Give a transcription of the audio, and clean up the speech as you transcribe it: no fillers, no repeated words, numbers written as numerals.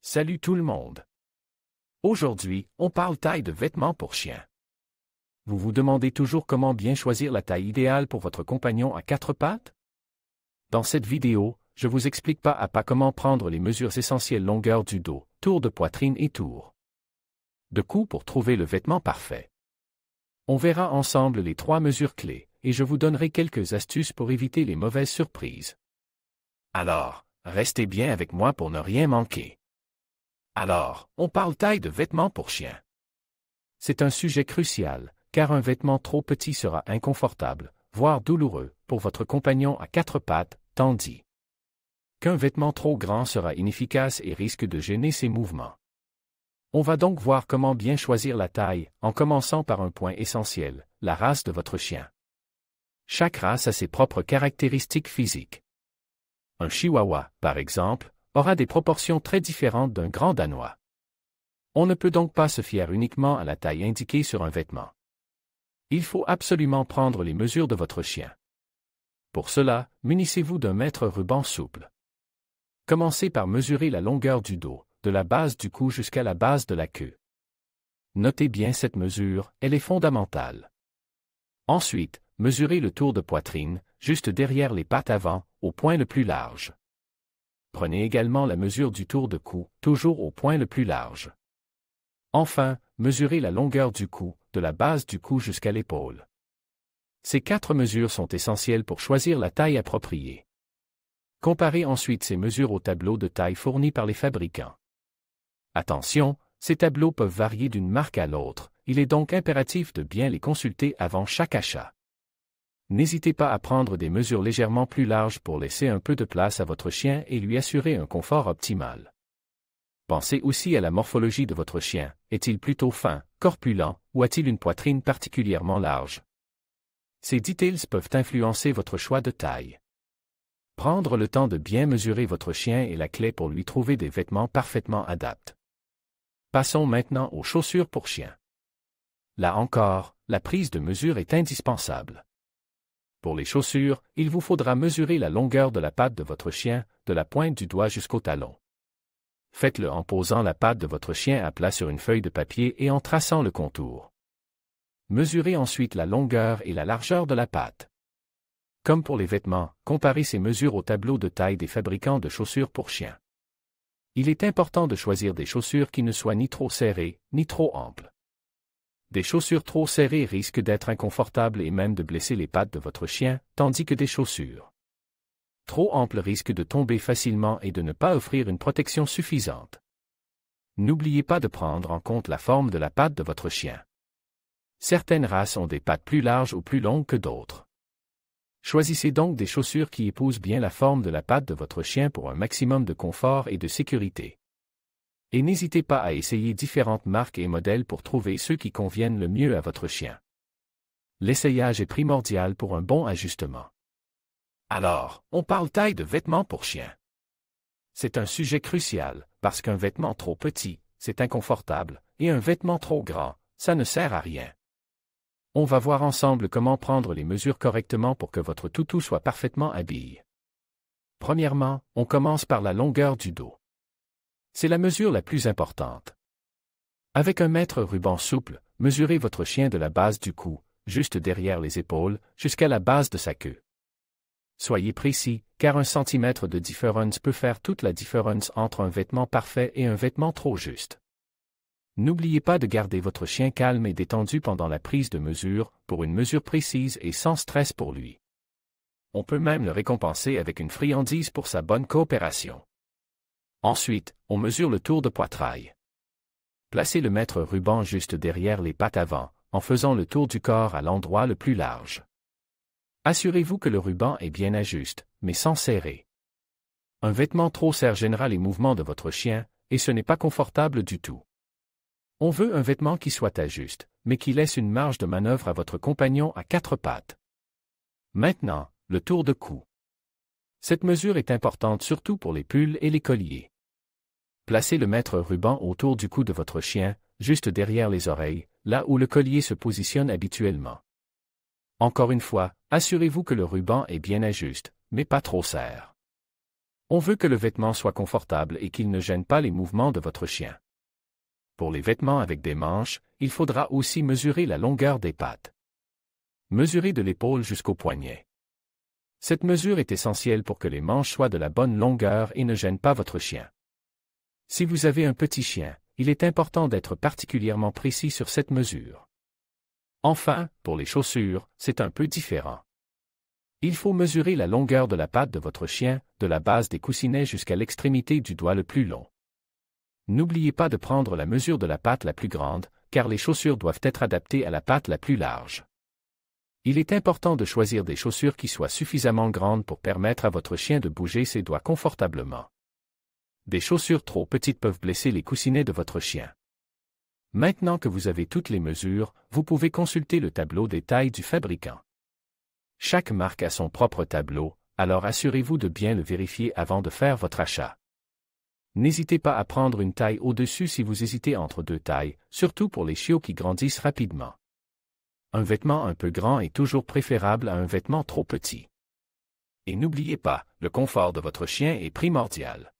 Salut tout le monde. Aujourd'hui, on parle taille de vêtements pour chiens. Vous vous demandez toujours comment bien choisir la taille idéale pour votre compagnon à quatre pattes? Dans cette vidéo, je vous explique pas à pas comment prendre les mesures essentielles longueur du dos, tour de poitrine et tour de cou pour trouver le vêtement parfait. On verra ensemble les 3 mesures clés, et je vous donnerai quelques astuces pour éviter les mauvaises surprises. Alors, restez bien avec moi pour ne rien manquer. Alors, on parle taille de vêtements pour chiens. C'est un sujet crucial, car un vêtement trop petit sera inconfortable, voire douloureux, pour votre compagnon à 4 pattes, tandis qu'un vêtement trop grand sera inefficace et risque de gêner ses mouvements. On va donc voir comment bien choisir la taille, en commençant par un point essentiel, la race de votre chien. Chaque race a ses propres caractéristiques physiques. Un chihuahua, par exemple, aura des proportions très différentes d'un grand danois. On ne peut donc pas se fier uniquement à la taille indiquée sur un vêtement. Il faut absolument prendre les mesures de votre chien. Pour cela, munissez-vous d'un mètre ruban souple. Commencez par mesurer la longueur du dos, de la base du cou jusqu'à la base de la queue. Notez bien cette mesure, elle est fondamentale. Ensuite, mesurez le tour de poitrine, juste derrière les pattes avant, au point le plus large. Prenez également la mesure du tour de cou, toujours au point le plus large. Enfin, mesurez la longueur du cou, de la base du cou jusqu'à l'épaule. Ces 4 mesures sont essentielles pour choisir la taille appropriée. Comparez ensuite ces mesures aux tableaux de taille fournis par les fabricants. Attention, ces tableaux peuvent varier d'une marque à l'autre, il est donc impératif de bien les consulter avant chaque achat. N'hésitez pas à prendre des mesures légèrement plus larges pour laisser un peu de place à votre chien et lui assurer un confort optimal. Pensez aussi à la morphologie de votre chien, est-il plutôt fin, corpulent, ou a-t-il une poitrine particulièrement large? Ces details peuvent influencer votre choix de taille. Prendre le temps de bien mesurer votre chien est la clé pour lui trouver des vêtements parfaitement adaptés. Passons maintenant aux chaussures pour chiens. Là encore, la prise de mesure est indispensable. Pour les chaussures, il vous faudra mesurer la longueur de la patte de votre chien, de la pointe du doigt jusqu'au talon. Faites-le en posant la patte de votre chien à plat sur une feuille de papier et en traçant le contour. Mesurez ensuite la longueur et la largeur de la patte. Comme pour les vêtements, comparez ces mesures au tableau de taille des fabricants de chaussures pour chiens. Il est important de choisir des chaussures qui ne soient ni trop serrées, ni trop amples. Des chaussures trop serrées risquent d'être inconfortables et même de blesser les pattes de votre chien, tandis que des chaussures trop amples risquent de tomber facilement et de ne pas offrir une protection suffisante. N'oubliez pas de prendre en compte la forme de la patte de votre chien. Certaines races ont des pattes plus larges ou plus longues que d'autres. Choisissez donc des chaussures qui épousent bien la forme de la patte de votre chien pour un maximum de confort et de sécurité. Et n'hésitez pas à essayer différentes marques et modèles pour trouver ceux qui conviennent le mieux à votre chien. L'essayage est primordial pour un bon ajustement. Alors, on parle taille de vêtements pour chiens. C'est un sujet crucial, parce qu'un vêtement trop petit, c'est inconfortable, et un vêtement trop grand, ça ne sert à rien. On va voir ensemble comment prendre les mesures correctement pour que votre toutou soit parfaitement habillé. Premièrement, on commence par la longueur du dos. C'est la mesure la plus importante. Avec un mètre ruban souple, mesurez votre chien de la base du cou, juste derrière les épaules, jusqu'à la base de sa queue. Soyez précis, car 1 centimètre de différence peut faire toute la différence entre un vêtement parfait et un vêtement trop juste. N'oubliez pas de garder votre chien calme et détendu pendant la prise de mesure, pour une mesure précise et sans stress pour lui. On peut même le récompenser avec une friandise pour sa bonne coopération. Ensuite, on mesure le tour de poitrail. Placez le mètre ruban juste derrière les pattes avant, en faisant le tour du corps à l'endroit le plus large. Assurez-vous que le ruban est bien ajuste, mais sans serrer. Un vêtement trop serre gênera les mouvements de votre chien, et ce n'est pas confortable du tout. On veut un vêtement qui soit ajuste, mais qui laisse une marge de manœuvre à votre compagnon à 4 pattes. Maintenant, le tour de cou. Cette mesure est importante surtout pour les pulls et les colliers. Placez le mètre ruban autour du cou de votre chien, juste derrière les oreilles, là où le collier se positionne habituellement. Encore une fois, assurez-vous que le ruban est bien ajuste, mais pas trop serre. On veut que le vêtement soit confortable et qu'il ne gêne pas les mouvements de votre chien. Pour les vêtements avec des manches, il faudra aussi mesurer la longueur des pattes. Mesurez de l'épaule jusqu'au poignet. Cette mesure est essentielle pour que les manches soient de la bonne longueur et ne gênent pas votre chien. Si vous avez un petit chien, il est important d'être particulièrement précis sur cette mesure. Enfin, pour les chaussures, c'est un peu différent. Il faut mesurer la longueur de la patte de votre chien, de la base des coussinets jusqu'à l'extrémité du doigt le plus long. N'oubliez pas de prendre la mesure de la patte la plus grande, car les chaussures doivent être adaptées à la patte la plus large. Il est important de choisir des chaussures qui soient suffisamment grandes pour permettre à votre chien de bouger ses doigts confortablement. Des chaussures trop petites peuvent blesser les coussinets de votre chien. Maintenant que vous avez toutes les mesures, vous pouvez consulter le tableau des tailles du fabricant. Chaque marque a son propre tableau, alors assurez-vous de bien le vérifier avant de faire votre achat. N'hésitez pas à prendre une taille au-dessus si vous hésitez entre deux tailles, surtout pour les chiots qui grandissent rapidement. Un vêtement un peu grand est toujours préférable à un vêtement trop petit. Et n'oubliez pas, le confort de votre chien est primordial.